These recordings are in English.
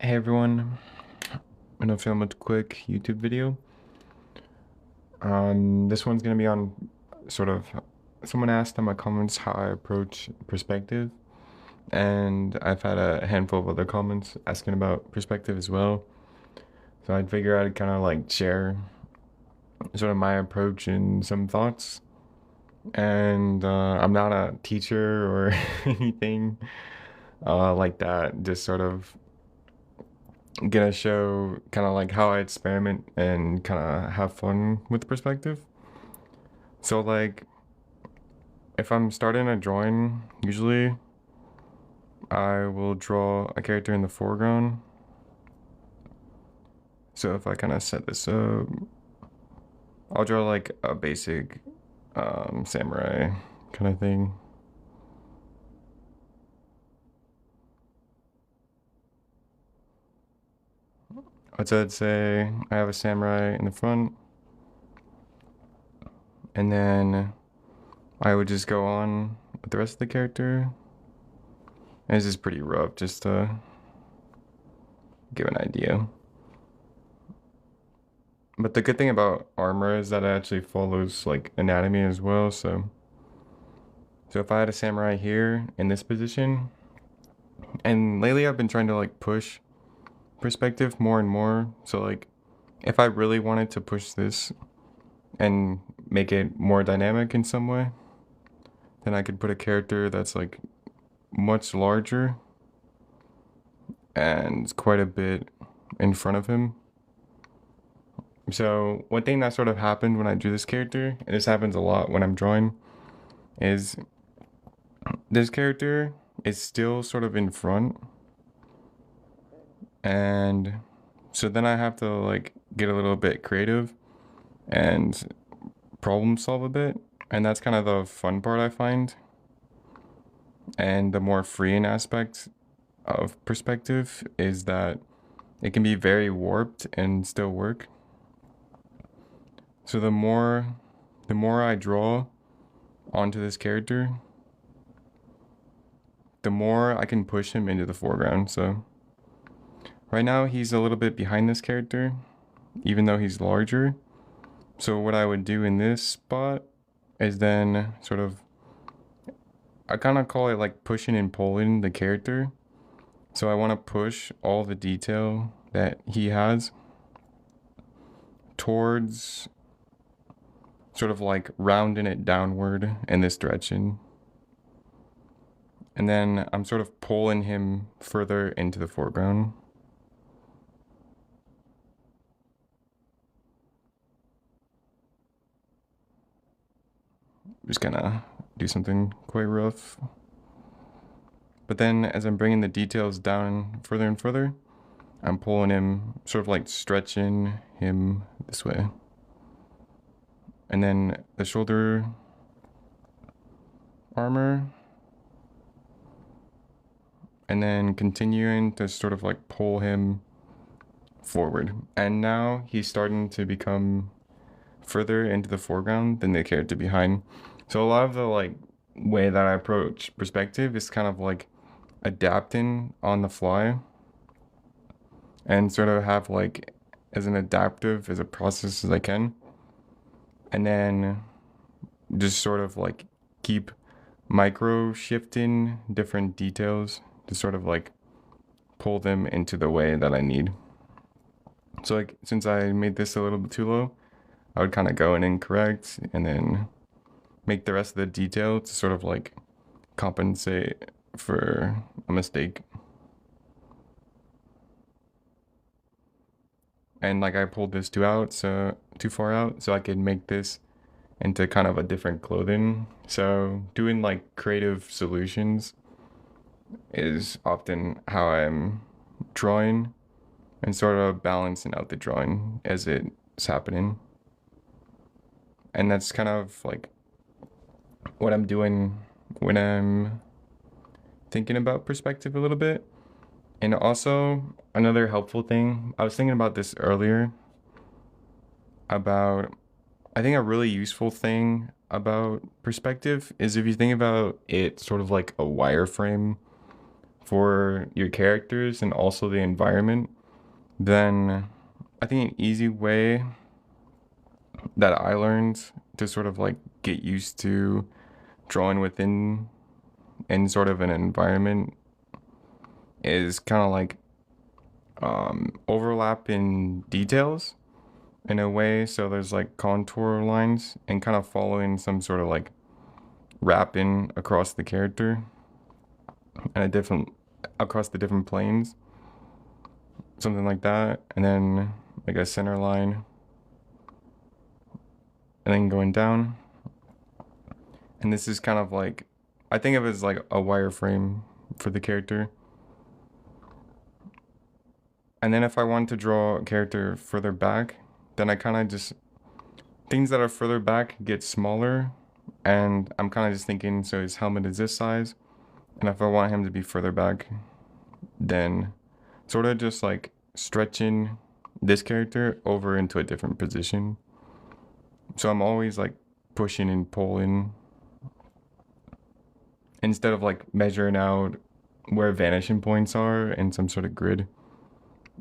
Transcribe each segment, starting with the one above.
Hey everyone, I'm gonna film a quick YouTube video. This one's gonna be on sort of, someone asked in my comments how I approach perspective, and I've had a handful of other comments asking about perspective as well. So I'd figure I'd kind of like share sort of my approach and some thoughts. And I'm not a teacher or anything like that, just sort of gonna show kind of like how I experiment and kind of have fun with perspective. So like if I'm starting a drawing, usually I will draw a character in the foreground. So if I kind of set this up, I'll draw like a basic samurai kind of thing. I'd say I have a samurai in the front, and then I would just go on with the rest of the character. And this is pretty rough, just to give an idea. But the good thing about armor is that it actually follows like anatomy as well. So if I had a samurai here in this position, and lately I've been trying to like push perspective more and more. So like if I really wanted to push this and make it more dynamic in some way, then I could put a character that's like much larger and quite a bit in front of him. So one thing that sort of happened when I drew this character, and this happens a lot when I'm drawing, is this character is still sort of in front, and so then I have to like get a little bit creative and problem solve a bit, and that's kind of the fun part I find, and the more freeing aspect of perspective is that it can be very warped and still work. So the more I draw onto this character, the more I can push him into the foreground. So right now he's a little bit behind this character, even though he's larger. So what I would do in this spot is then sort of, I kind of call it like pushing and pulling the character. So I want to push all the detail that he has towards sort of like rounding it downward in this direction. And then I'm sort of pulling him further into the foreground. Just gonna do something quite rough. But then as I'm bringing the details down further and further, I'm pulling him, sort of like stretching him this way. And then the shoulder armor, and then continuing to sort of like pull him forward. And now he's starting to become further into the foreground than the character behind. So a lot of the like way that I approach perspective is kind of like adapting on the fly, and sort of have like as an adaptive as a process as I can. And then just sort of like keep micro shifting different details to sort of like pull them into the way that I need. So like since I made this a little bit too low, I would kind of go in and correct, and then make the rest of the detail to sort of like compensate for a mistake. And like I pulled this too far out, so I could make this into kind of a different clothing. So doing like creative solutions is often how I'm drawing, and sort of balancing out the drawing as it's happening. And that's kind of like what I'm doing when I'm thinking about perspective a little bit. And also, another helpful thing, I was thinking about this earlier, about, I think a really useful thing about perspective is if you think about it sort of like a wireframe for your characters and also the environment, then I think an easy way that I learned to sort of like get used to drawing within in sort of an environment is kind of like overlap in details in a way. So there's like contour lines and kind of following some sort of like wrapping across the character and a different across the different planes, something like that, and then like a center line, and then going down. And this is kind of like, I think of it as like a wireframe for the character. And then if I want to draw a character further back, then I kind of just, things that are further back get smaller. And I'm kind of just thinking, so his helmet is this size. And if I want him to be further back, then sort of just like stretching this character over into a different position. So I'm always like pushing and pulling instead of like measuring out where vanishing points are in some sort of grid.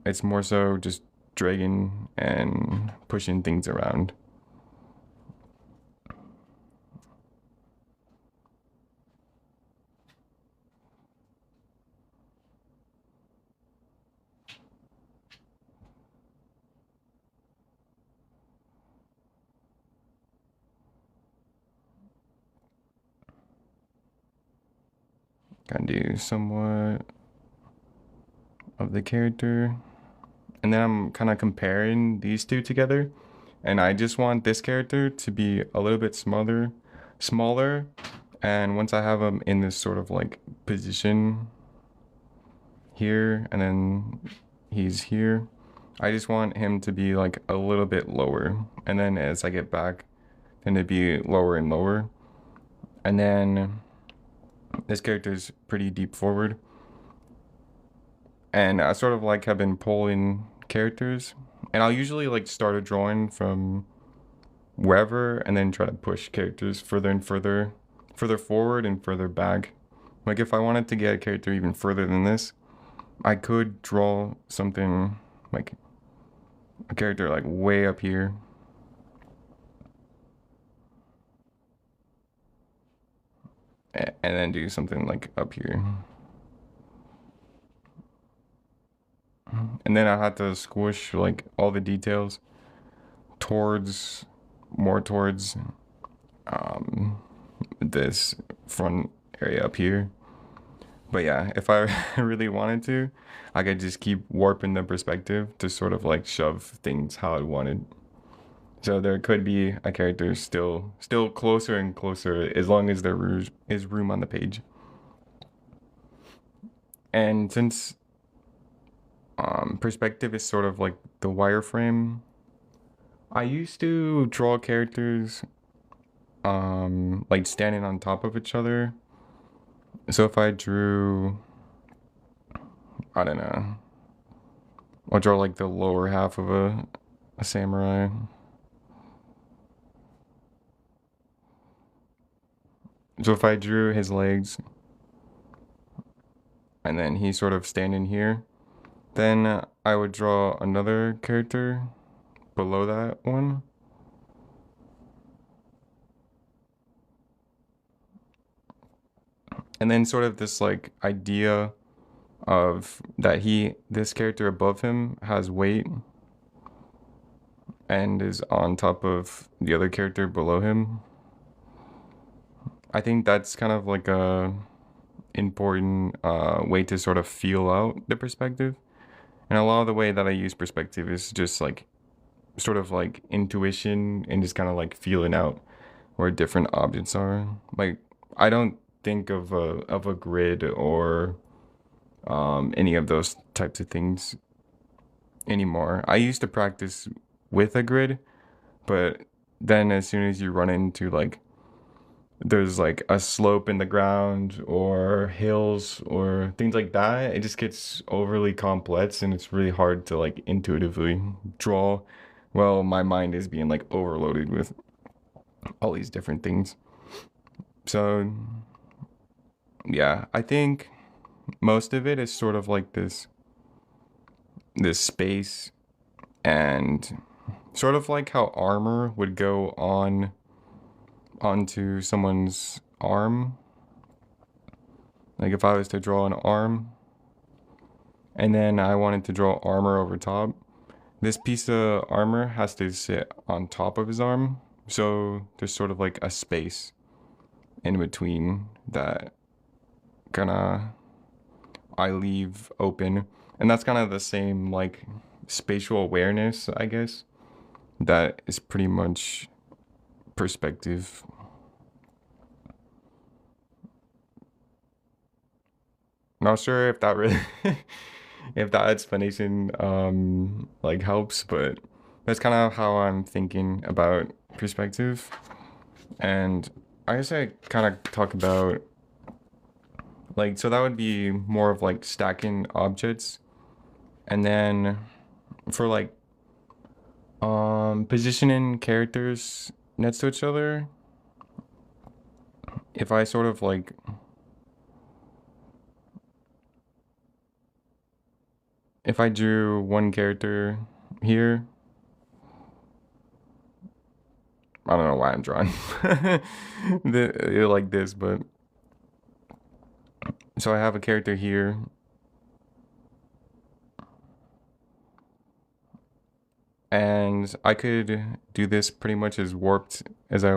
It's more so just dragging and pushing things around. Kind of do somewhat of the character. And then I'm kind of comparing these two together. And I just want this character to be a little bit smaller. And once I have him in this sort of like position here, and then he's here, I just want him to be like a little bit lower. And then as I get back, then it'd be lower and lower. And then this character is pretty deep forward. And I sort of like have been pulling characters. And I'll usually like start a drawing from wherever and then try to push characters further and further forward and further back. Like if I wanted to get a character even further than this, I could draw something like a character like way up here. And then do something like up here. And then I had to squish like all the details towards more towards this front area up here. But yeah, if I really wanted to, I could just keep warping the perspective to sort of like shove things how I wanted. So there could be a character still closer and closer as long as there is room on the page. And since perspective is sort of like the wireframe, I used to draw characters like standing on top of each other. So if I drew, I don't know, I'll draw like the lower half of a samurai. So if I drew his legs and then he's sort of standing here, then I would draw another character below that one. And then sort of this like idea of that this character above him has weight and is on top of the other character below him. I think that's kind of like a important way to sort of feel out the perspective. And a lot of the way that I use perspective is just like sort of like intuition and just kind of like feeling out where different objects are. Like I don't think of a grid or any of those types of things anymore. I used to practice with a grid, but then as soon as you run into like there's like a slope in the ground or hills or things like that, it just gets overly complex and it's really hard to like intuitively draw. Well, my mind is being like overloaded with all these different things. So yeah, I think most of it is sort of like this space, and sort of like how armor would go on onto someone's arm. Like if I was to draw an arm and then I wanted to draw armor over top, this piece of armor has to sit on top of his arm. So there's sort of like a space in between that kind of I leave open. And that's kind of the same like spatial awareness, I guess, that is pretty much perspective. Not sure if that really if that explanation like helps, but that's kind of how I'm thinking about perspective. And I guess I kind of talk about like, so that would be more of like stacking objects, and then for like positioning characters next to each other, if I sort of like if I drew one character here, I don't know why I'm drawing like this, but so I have a character here, and I could do this pretty much as warped as I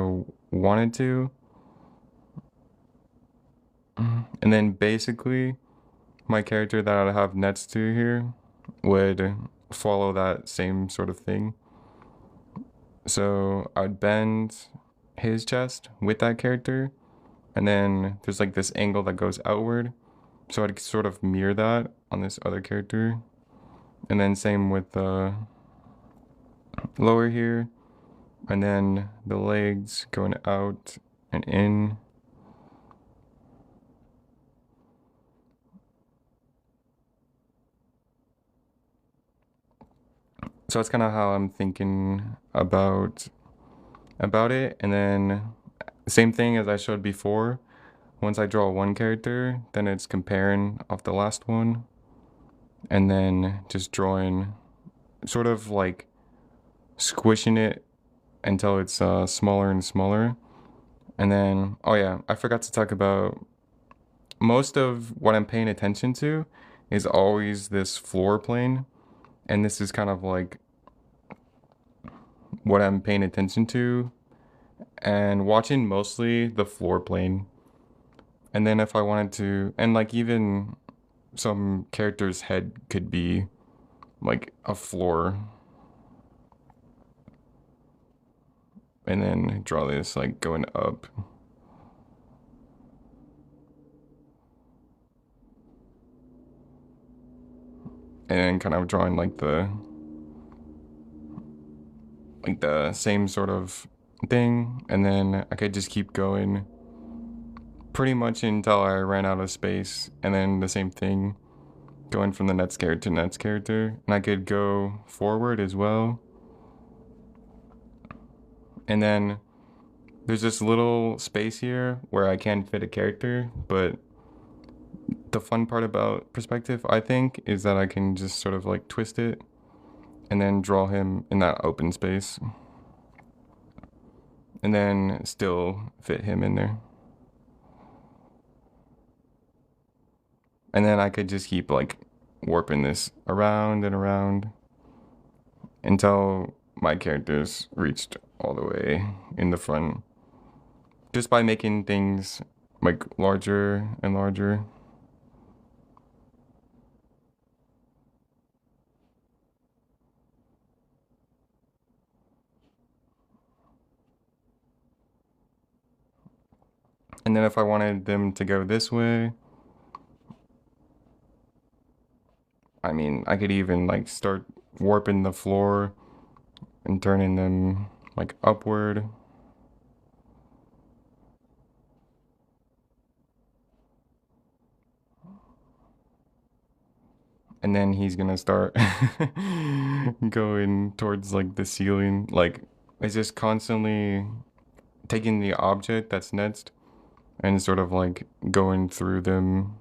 wanted to. And then basically, my character that I have next to here would follow that same sort of thing. So I'd bend his chest with that character, and then there's like this angle that goes outward. So I'd sort of mirror that on this other character. And then same with the lower here. And then the legs going out and in. So that's kind of how I'm thinking about it. And then same thing as I showed before. Once I draw one character, then it's comparing off the last one, and then just drawing, sort of like squishing it until it's smaller and smaller. And then, oh yeah, I forgot to talk about most of what I'm paying attention to is always this floor plane, and this is kind of like what I'm paying attention to and watching mostly the floor plane. And then if I wanted to, and like even some character's head could be like a floor, and then draw this like going up. And then kind of drawing like the same sort of thing, and then I could just keep going pretty much until I ran out of space, and then the same thing going from the next character to next character. And I could go forward as well. And then there's this little space here where I can fit a character, but the fun part about perspective, I think, is that I can just sort of like twist it and then draw him in that open space, and then still fit him in there. And then I could just keep like warping this around and around until my characters reached all the way in the front, just by making things like larger and larger. And then if I wanted them to go this way, I mean, I could even like start warping the floor and turning them like upward. And then he's gonna start going towards like the ceiling. Like it's just constantly taking the object that's next and sort of like going through them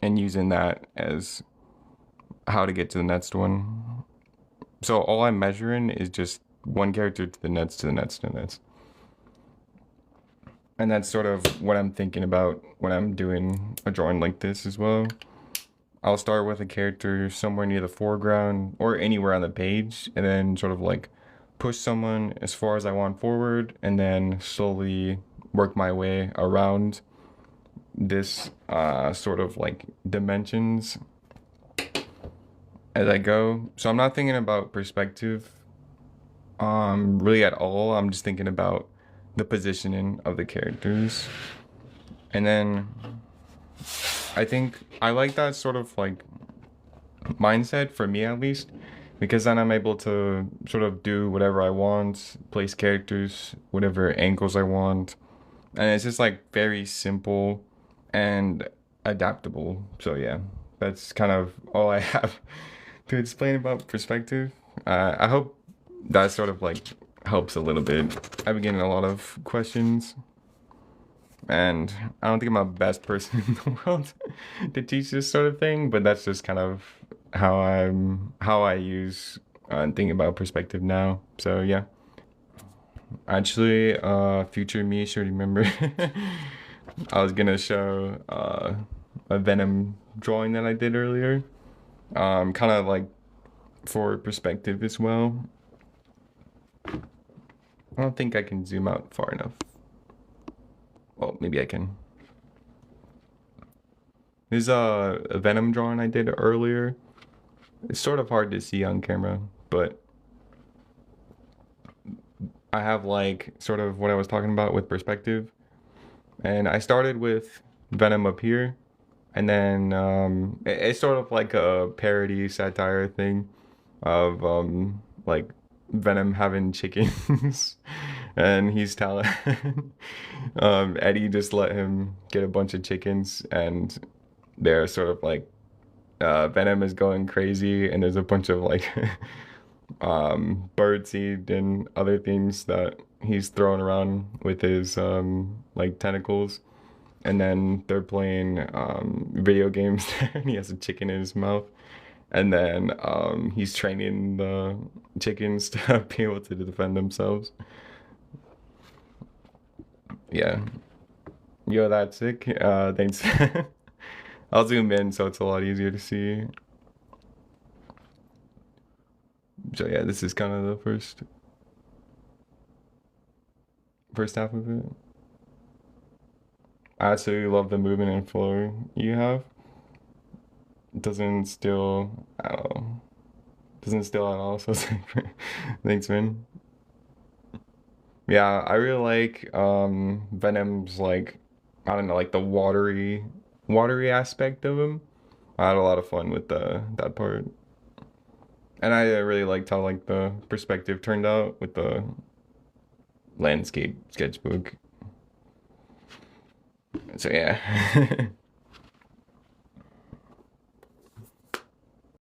and using that as how to get to the next one. So all I'm measuring is just one character to the next, to the next, to the next. And that's sort of what I'm thinking about when I'm doing a drawing like this as well. I'll start with a character somewhere near the foreground or anywhere on the page, and then sort of like push someone as far as I want forward, and then slowly work my way around this sort of like dimensions as I go. So I'm not thinking about perspective really at all. I'm just thinking about the positioning of the characters. And then I think I like that sort of like mindset, for me at least, because then I'm able to sort of do whatever I want, place characters, whatever angles I want. And it's just like very simple and adaptable. So yeah, that's kind of all I have to explain about perspective. I hope that sort of like helps a little bit. I've been getting a lot of questions, and I don't think I'm the best person in the world to teach this sort of thing, but that's just kind of how I use and think about perspective now. So yeah. Actually, future me should remember. I was gonna show a Venom drawing that I did earlier. Kind of like for perspective as well. I don't think I can zoom out far enough. Well, maybe I can. There's a Venom drawing I did earlier. It's sort of hard to see on camera, but I have like sort of what I was talking about with perspective. And I started with Venom up here, and then it's sort of like a parody satire thing of like Venom having chickens, and he's telling Eddie just let him get a bunch of chickens, and they're sort of like Venom is going crazy, and there's a bunch of like birdseed and other things that he's throwing around with his like tentacles, and then they're playing video games there, and he has a chicken in his mouth, and then he's training the chickens to be able to defend themselves. Yeah. Yo, that's sick. Thanks. I'll zoom in so it's a lot easier to see. So yeah, this is kind of the first half of it. I absolutely love the movement and flow you have. It doesn't steal at all. Doesn't steal at all, so it's like, thanks, man. Yeah, I really like Venom's like, I don't know, like the watery aspect of him. I had a lot of fun with that part. And I really liked how like the perspective turned out with the landscape sketchbook. So yeah.